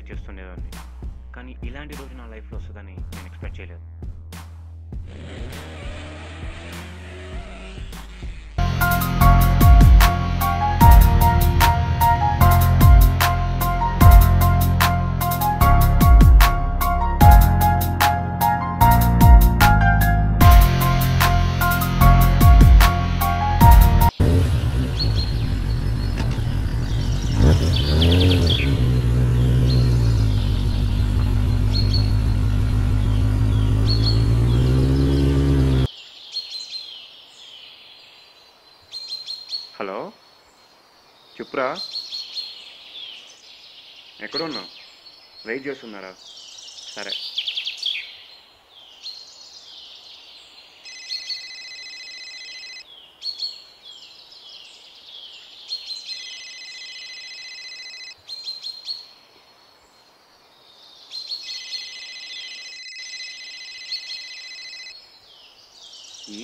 Enjoy చేస్తుండేదాన్ని. కానీ ఇలాంటి రోజు నా లైఫ్లో వస్తుందని నేను ఎక్స్పెక్ట్ చేయలేదు. హలో, చెప్పురా, ఎక్కడున్నావు? వెయిట్ చేస్తున్నారా? సరే.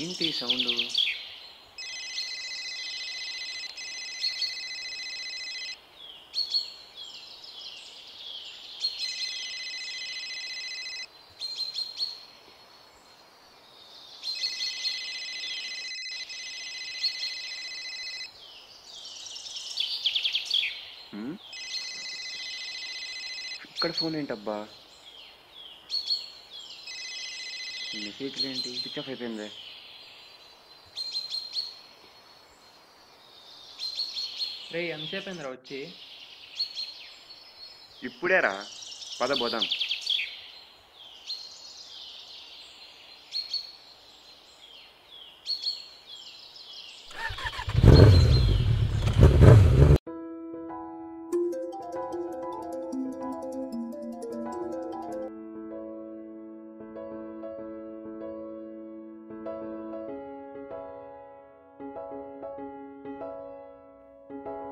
ఏంటి సౌండ్? ఇక్కడ ఫోన్ ఏంటబ్బా? మెసేజ్లు ఏంటి? స్విచ్ ఆఫ్ అయిపోయింది. రే ఎంతసేపు అయిందిరా వచ్చి? ఇప్పుడేరా, పద పోదాం.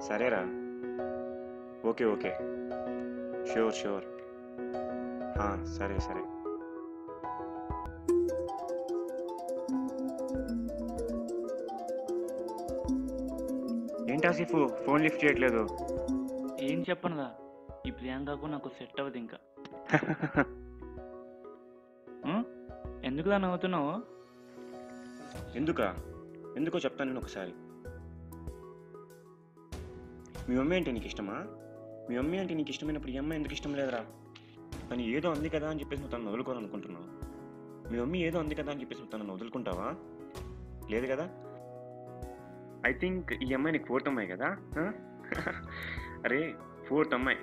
సరేరా, ఓకే ఓకే, షూర్ షూర్, సరే సరే. ఏంటి ఆసిఫ్ ఫోన్ లిఫ్ట్ చేయట్లేదు? ఏం చెప్పనుగా, ఈ ప్రియాంకకు నాకు సెట్ అవ్వదు ఇంకా. ఎందుకులా నవ్వుతున్నావు? ఎందుకో చెప్తాను నేను ఒకసారి. మీ మమ్మీ అంటే నీకు ఇష్టమా? మీ మమ్మీ అంటే నీకు ఇష్టమైనప్పుడు ఈ అమ్మాయి ఎందుకు ఇష్టం లేదురా? కానీ ఏదో అంది కదా అని చెప్పేసి నువ్వు తను వదులుకోవాలనుకుంటున్నావు. మీ మమ్మీ ఏదో అంది కదా అని చెప్పేసి నువ్వు తనను వదులుకుంటావా? లేదు కదా. ఐ థింక్ ఈ అమ్మాయి నీకు 4th అమ్మాయి కదా? అరే 4th అమ్మాయి.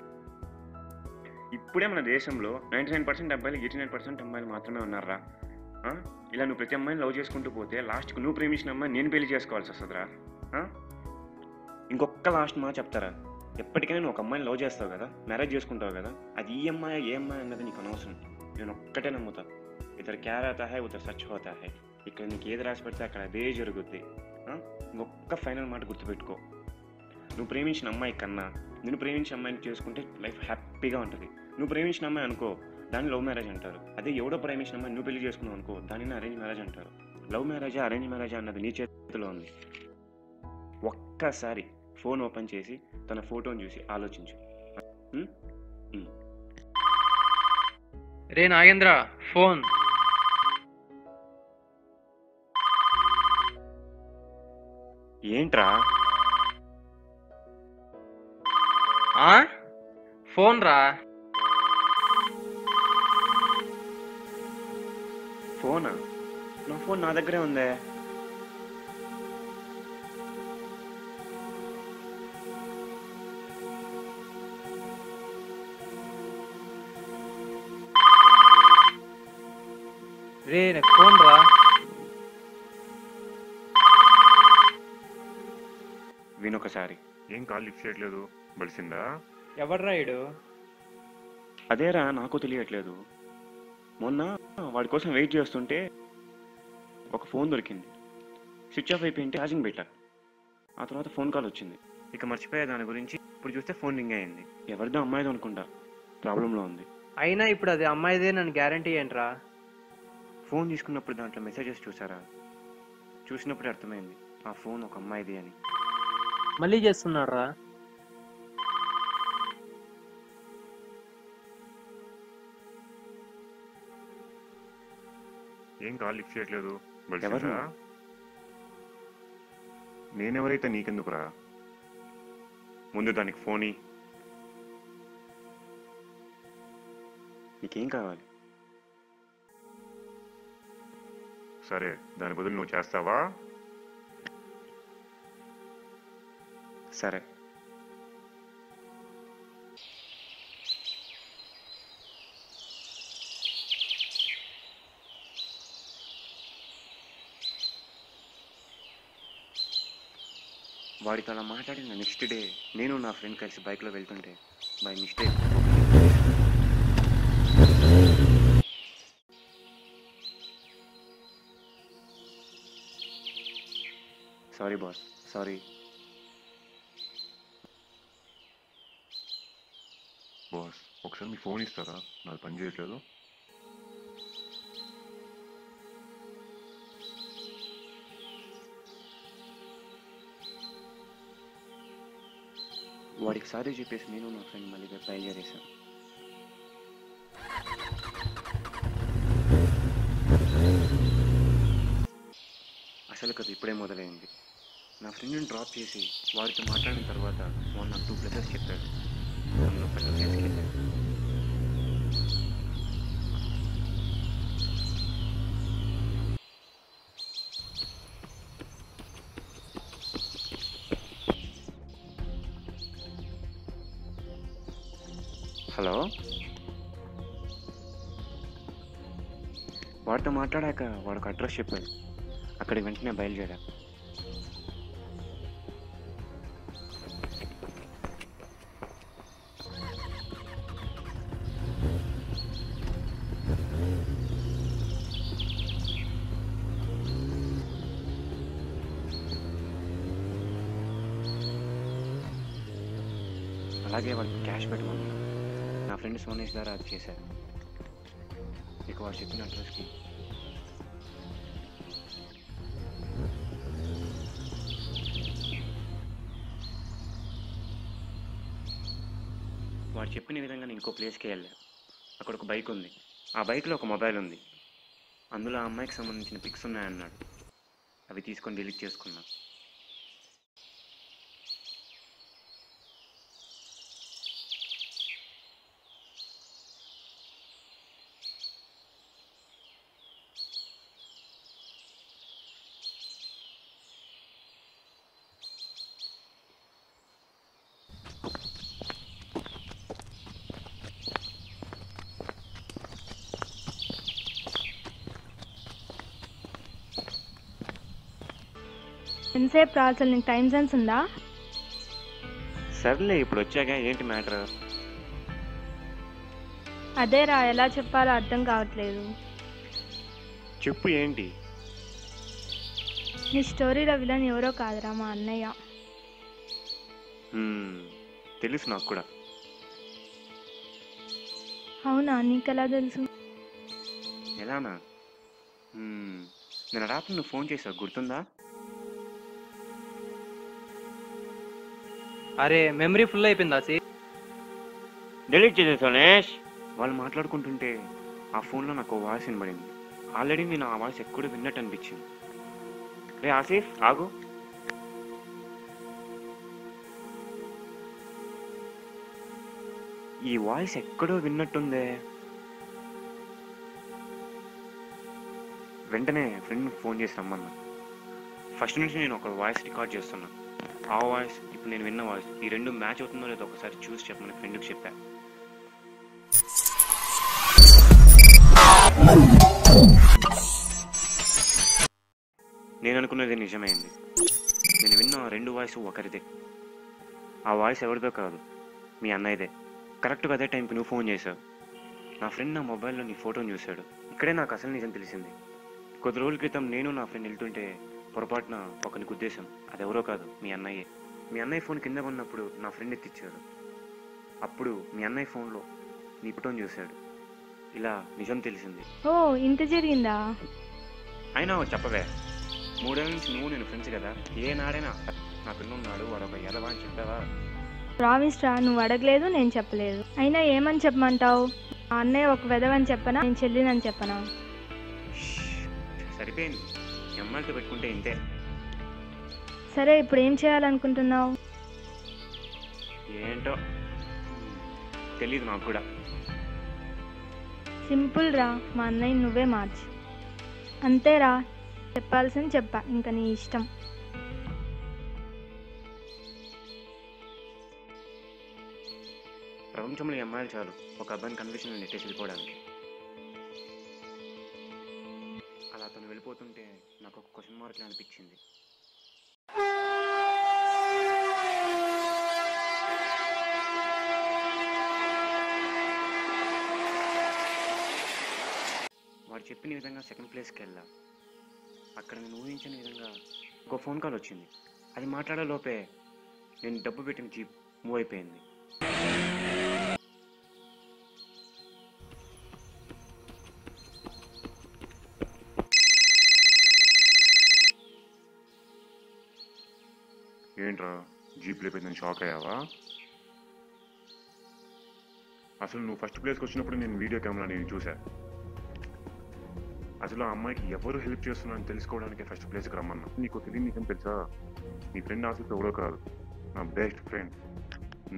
ఇప్పుడే మన దేశంలో 99% అబ్బాయిలు 89% అమ్మాయిలు మాత్రమే ఉన్నారా? ఇలా నువ్వు ప్రతి అమ్మాయిని లవ్ చేసుకుంటూ పోతే లాస్ట్కి నువ్వు ప్రేమించిన అమ్మాయి నేను పెళ్లి చేసుకోవాల్సి వస్తుందిరా. ఇంకొక లాస్ట్ మాట చెప్తారా, ఎప్పటికైనా నువ్వు ఒక అమ్మాయిని లవ్ చేస్తావు కదా, మ్యారేజ్ చేసుకుంటావు కదా, అది ఈ అమ్మాయి ఏ అమ్మాయి అన్నది నీకు అనవసరం. నేను ఒక్కటే నమ్ముతా, ఇతర క్యార్ అవుతా హై ఉతర సచ్ హోతా హై. ఇక్కడ నీకు ఏది రాసి పెడితే అక్కడ అదే జరుగుద్ది. ఇంకొక ఫైనల్ మాట గుర్తుపెట్టుకో, నువ్వు ప్రేమించిన అమ్మాయి కన్నా నేను ప్రేమించిన అమ్మాయిని చేసుకుంటే లైఫ్ హ్యాపీగా ఉంటుంది. నువ్వు ప్రేమించిన అమ్మాయి అనుకో, దాన్ని లవ్ మ్యారేజ్ అంటారు. అదే ఎవడో ప్రేమించిన అమ్మాయి నువ్వు పెళ్లి చేసుకున్నావు అనుకో, దానిని అరేంజ్ మ్యారేజ్ అంటారు. లవ్ మ్యారేజా అరేంజ్ మ్యారేజా అన్నది నీ చేతిలో ఉంది. ఒక్కసారి ఫోన్ ఓపెన్ చేసి తన ఫోటోని చూసి ఆలోచించు. రే నాగేంద్ర, ఫోన్. ఏంట్రా? ఫోన్ రా. ఫోనా? నా ఫోన్ నా దగ్గరే ఉందే. రే నాకు ఫోన్ రా. వినొకసారి. ఏం కాల్ లిఫ్ట్ చేయట్లేదు, బలిసిందా? ఎవడ్రా ఇడు? అదేరా, నాకు తెలియట్లేదు. మొన్న వాడి కోసం వెయిట్ చేస్తుంటే ఒక ఫోన్ దొరికింది. స్విచ్ ఆఫ్ అయిపోయింటే ఛార్జింగ్ పెట్టా. ఆ తర్వాత ఫోన్ కాల్ వచ్చింది. ఇక మర్చిపోయే దాని గురించి. ఇప్పుడు చూస్తే ఫోన్ రింగ్ అయింది. ఎవరిదో అమ్మాయిదో అనుకుంటా, ప్రాబ్లంలో ఉంది. అయినా ఇప్పుడు అది అమ్మాయిదే నన్ను గ్యారంటీ ఏంట్రా? ఫోన్ తీసుకున్నప్పుడు దాంట్లో మెసేజెస్ చూసారా? చూసినప్పుడే అర్థమైంది ఆ ఫోన్ ఒక అమ్మాయిది అని. మళ్ళీ చేస్తున్నాడు రా. ఏం కాల్ లిఫ్ట్ చేయట్లేదు? ఎవరు? నేనెవరైతే నీకెందుకురా? ముందు దానికి ఫోన్ నీకేం కావాలి? సరే, దాని బదులు నువ్వు చేస్తావా? సరే. వాడితో అలా మాట్లాడిన నెక్స్ట్ డే నేను నా ఫ్రెండ్ కలిసి బైక్లో వెళ్తుంటే by mistake sorry boss, sorry. Boss, ఒకసారి మీ ఫోన్ ఇస్తారా? నాకు పని చేయట్లేదు. వాడికి సారీ చెప్పేసి నేను నా ఫ్రెండ్ మళ్ళీ బయలుదేరేశాను. అసలు కథ ఇప్పుడే మొదలైంది. నా ఫ్రెండ్ని డ్రాప్ చేసి వాడితో మాట్లాడిన తర్వాత వాడు నాకు 2 ప్లేసెస్ చెప్పాడు. అందులో పెద్ద ప్లేస్కి వెళ్ళాడు. హలో, వాడితో మాట్లాడాక వాడికి అడ్రస్ చెప్పాడు. అక్కడికి వెంటనే బయలుదేరా. అలాగే వాడికి క్యాష్ పెట్టమన్నాను. నా ఫ్రెండ్ సోనేష్ ద్వారా అది చేశారు. ఇక వాడు చెప్పిన అడ్రస్కి వాడు చెప్పిన విధంగా నేను ఇంకో ప్లేస్కి వెళ్ళా. అక్కడ ఒక బైక్ ఉంది. ఆ బైక్లో ఒక మొబైల్ ఉంది. అందులో ఆ అమ్మాయికి సంబంధించిన పిక్స్ ఉన్నాయన్నాడు. అవి తీసుకొని డిలీట్ చేసుకున్నా. ఎంతసేపు రా? అసలు నీకు టైం సెన్స్ ఉందా? సర్లే, ఇప్పుడు వచ్చాక ఏంటి మ్యాటర్? అదే రా, ఎలా చెప్పాలో అర్థం కావట్లేదు. చెప్పు, ఏంటి? నీ స్టోరీలో విలన్ ఎవరో కాదురా, మా అన్నయ్య. తెలుసు నాకు కూడా. అవునా? నీకెలా తెలుసు? ఎలానా? నేను రాత్రి నువ్వు ఫోన్ చేసావు, గుర్తుందా? అరే, మెమరీ ఫుల్ అయిపోయిందా? డిలీట్ చేసే సోనేష్. వాళ్ళు మాట్లాడుకుంటుంటే ఆ ఫోన్లో నాకు వాయిస్ వినబడింది. ఆల్రెడీ నేను ఆ వాయిస్ ఎక్కడో విన్నట్టు అనిపించింది. రే ఆసిఫ్, ఆగు. ఈ వాయిస్ ఎక్కడో విన్నట్టుందే. వెంటనే ఫ్రెండ్ ఫోన్ చేసి రమ్మన్నా. ఫస్ట్ నుంచి నేను ఒక వాయిస్ రికార్డ్ చేస్తున్నా. ఆ వాయిస్, ఇప్పుడు నేను విన్న వాయిస్, ఈ రెండు మ్యాచ్ అవుతుందో లేదో ఒకసారి చూసి చెప్పమని ఫ్రెండ్కి చెప్పా. నేను అనుకున్నది నిజమైంది. నేను విన్న 2 వాయిస్ ఒకరిదే. ఆ వాయిస్ ఎవరిదో కాదు, మీ అన్నయ్యదే. కరెక్ట్గా అదే టైంకి నువ్వు ఫోన్ చేశావు. నా ఫ్రెండ్ నా మొబైల్లో నీ ఫోటోని చూశాడు. ఇక్కడే నాకు అసలు నిజం తెలిసింది. కొద్ది రోజుల క్రితం నేను నా ఫ్రెండ్ వెళ్తుంటే పొరపాటున ఒకరికి ఉద్దేశం, అది ఎవరో కాదు, మీ అన్నయ్యే. మీ అన్నయ్య ఫోన్ కింద ఉన్నప్పుడు నా ఫ్రెండ్ ఎత్తిచ్చాడు. అప్పుడు మీ అన్నయ్య ఫోన్లో నీ ఫోటోని చూశాడు. ఇలా నిజం తెలిసింది. ఓ, ఇంత జరిగిందా? అయినా చెప్పవే, 3 ఏళ్ళ నుంచి నువ్వు నేను ఫ్రెండ్స్ కదా, ఏనాడైనా నా పిన్నున్నాడు వాడు ఒక ఎదవా అని చెప్పావా? ప్రామిస్ రా, నువ్వు అడగలేదు, నేను చెప్పలేదు. అయినా ఏమని చెప్పమంటావు? ఆ అన్నయ్య ఒక వెధవని చెప్పనా, నేను చెల్లినని చెప్పనా? సరిపోయింది. ఈ అమ్మాయిలతో పెట్టుకుంటే ఇంతే. సరే ఇప్పుడు ఏం చేయాలనుకుంటున్నావు? ఏంటో తెలీదు నాకు కూడా. సింపుల్ రా, మా అన్నయ్య నువ్వే మార్చు. అంతేరా, చెప్పాల్సింది చెప్పా, ఇంకా నీ ఇష్టం. ప్రపంచంలో ఈ అమ్మాయిలు చాలు ఒక అబ్బాయిని కన్విషన్ నెట్టేసి వెళ్ళిపోవడానికి. అలా అతను వెళ్ళిపోతుంటే నాకు ఒక క్వశ్చన్ మార్క్ అనిపించింది. వాడు చెప్పిన విధంగా సెకండ్ ప్లేస్కి వెళ్ళా. అక్కడ నేను ఊహించిన విధంగా ఒక ఫోన్ కాల్ వచ్చింది. అది మాట్లాడే లోపే నేను డబ్బు పెట్టిన జీప్ మూవ్ అయిపోయింది. ఏంట్రా జీప్ లేకపోయిందని షాక్ అయ్యావా? అసలు నువ్వు ఫస్ట్ ప్లేస్కి వచ్చినప్పుడు నేను వీడియో కెమెరా నేను చూసా. అసలు ఆ అమ్మాయికి ఎవరు హెల్ప్ చేస్తున్నారని తెలుసుకోవడానికి ఫస్ట్ ప్లేస్కి రమ్మన్నా. నీకు తెలియదు, నీకేం తెలుసా? నీ ఫ్రెండ్ అసలు ఎవరో కాదు, నా బెస్ట్ ఫ్రెండ్.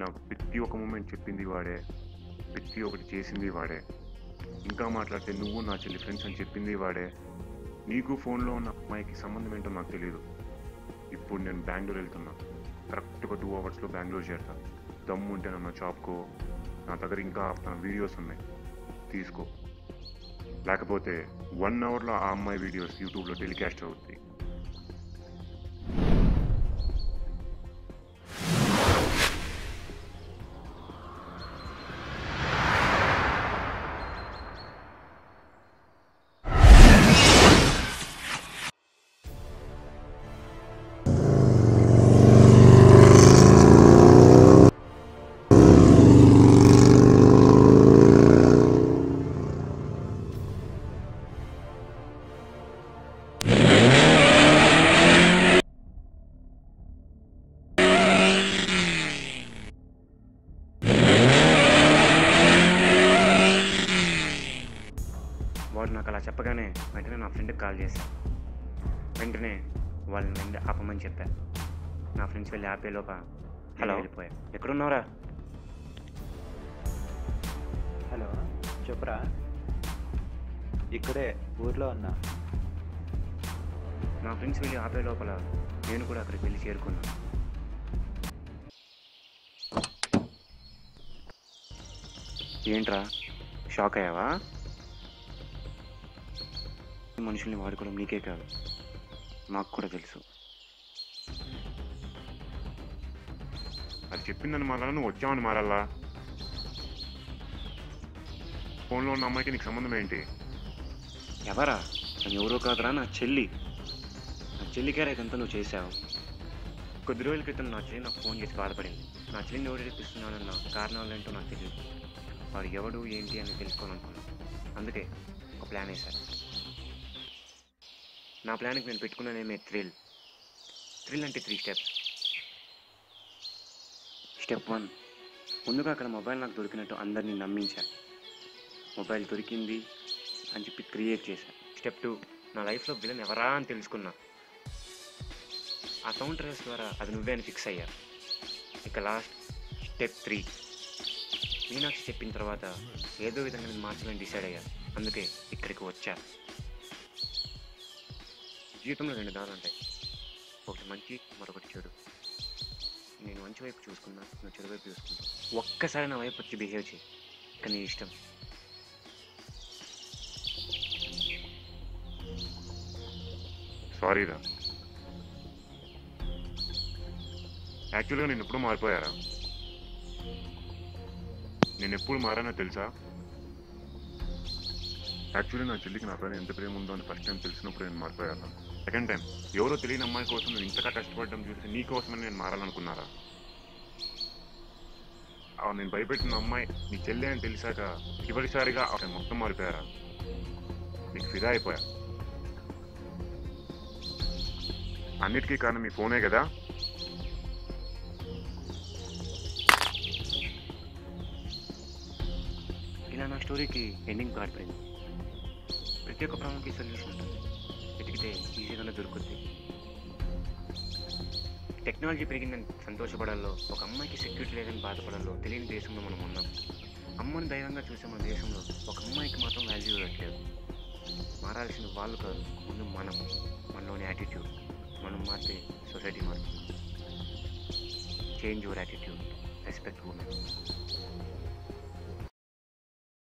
నాకు ప్రతి ఒక్క మూమెంట్ చెప్పింది వాడే, ప్రతి ఒక్కటి చేసింది వాడే. ఇంకా మాట్లాడితే నువ్వు నా చెల్లి ఫ్రెండ్స్ అని చెప్పింది వాడే. నీకు ఫోన్లో ఉన్న అమ్మాయికి సంబంధం ఏంటో నాకు తెలియదు. ఇప్పుడు నేను బెంగళూరు వెళ్తున్నా. కరెక్ట్గా 2 అవర్స్లో బెంగళూరు చేరుతాను. దమ్ము ఉంటే నన్ను షాప్కో, నా దగ్గర ఇంకా తన వీడియోస్ ఉన్నాయి, తీసుకో. లేకపోతే 1 అవర్లో ఆ అమ్మాయి వీడియోస్ యూట్యూబ్లో టెలికాస్ట్ అవుతుంది. వాడు నాకు అలా చెప్పగానే వెంటనే నా ఫ్రెండ్కి కాల్ చేశాను. వెంటనే వాళ్ళని వెళ్ళి ఆపమని చెప్పాను. నా ఫ్రెండ్స్ వెళ్ళి ఆపేలోప హలో వెళ్ళిపోయా. ఎక్కడున్నారా? హలో చెప్పురా. ఇక్కడే ఊర్లో ఉన్నా. నా ఫ్రెండ్స్ వెళ్ళి ఆపే లోపల నేను కూడా అక్కడికి వెళ్ళి చేరుకున్నాను. ఏంట్రా షాక్ అయ్యావా? మనుషుల్ని వాడుకోవడం నీకే కాదు, నాకు కూడా తెలుసు. అది చెప్పిందని మారాలా, నువ్వు వచ్చావని మారాలా? ఫోన్లో ఉన్న అమ్మాయికి నీకు సంబంధం ఏంటి? ఎవరా? అని ఎవరో కాదురా, నా చెల్లి. నా చెల్లికేరా ఇదంతా నువ్వు చేసావు. కొద్ది రోజుల క్రితం నా చెల్లి నాకు ఫోన్ చేసి బాధపడింది. నా చెల్లిని ఎవరు తెప్పిస్తున్నానన్న కారణాలు ఏంటో నాకు తెలియదు. వాడు ఎవడు ఏంటి అని తెలుసుకోవాలనుకున్నాను. అందుకే ఒక ప్లాన్ వేశాను. నా ప్లాన్కి నేను పెట్టుకున్న నేమే థ్రిల్. థ్రిల్ అంటే 3 స్టెప్స్. స్టెప్ 1, ముందుగా అక్కడ మొబైల్ నాకు దొరికినట్టు అందరినీ నమ్మించా. మొబైల్ దొరికింది అని చెప్పి క్రియేట్ చేశా. స్టెప్ 2, నా లైఫ్లో విలన్ ఎవరా అని తెలుసుకున్నా. ఆ సౌండ్ ట్రేస్ ద్వారా అది నువ్వే అని ఫిక్స్ అయ్యా. ఇక లాస్ట్ స్టెప్ 3, మీనాక్షి చెప్పిన తర్వాత ఏదో విధంగా నేను మార్చాలని డిసైడ్ అయ్యా. అందుకే ఇక్కడికి వచ్చా. జీవితంలో 2 దారులు ఉంటాయి, ఒకటి మంచి, మరొకటి చెడు. నేను మంచి వైపు చూసుకున్నా, నువ్వు చెడు వైపు చూసుకున్నా. ఒక్కసారి నా వైపు వచ్చి బిహేవ్ చేయి, ఇక నీ ఇష్టం. సారీరా, యాక్చువల్గా నేను ఎప్పుడు మారిపోయారా? నేను ఎప్పుడు మారానో తెలుసా? యాక్చువల్లీ నా చెల్లికి నా పైన ఎంత ప్రేమ ఉందో అని ఫస్ట్ టైం తెలిసినప్పుడు నేను మారిపోయాను. సెకండ్ టైం ఎవరో తెలియని అమ్మాయి కోసం నువ్వు ఇంతగా కష్టపడడం చూసి నీ కోసమని నేను మారాలనుకున్నారా? నేను భయపెట్టిన అమ్మాయి నీ చెల్లి అని తెలిసాక చివరిసారిగా మొత్తం మారిపోయారా? నీకు ఫిదా అయిపోయా. అన్నిటికీ కారణం మీ ఫోనే కదా? ఇలా నా స్టోరీకి ఎండింగ్ కార్డ్ పడింది. ప్రతి ఒక్క ప్రాబ్లంకి సొల్యూషన్ ఉంటుంది. వెతికితే ఈజీగానే దొరుకుద్ది. టెక్నాలజీ పెరిగిందని సంతోషపడాలో, ఒక అమ్మాయికి సెక్యూరిటీ లేదని బాధపడాలో తెలియని దేశంలో మనం ఉన్నాం. అమ్మని దైవంగా చూసే మన దేశంలో ఒక అమ్మాయికి మాత్రం వాల్యూ ఇవ్వట్లేదు. మారాల్సిన వాళ్ళు కాదు, ముందు మనలోని యాటిట్యూడ్. మనం మారితే సొసైటీ మారుతుంది. Change your attitude, respect women.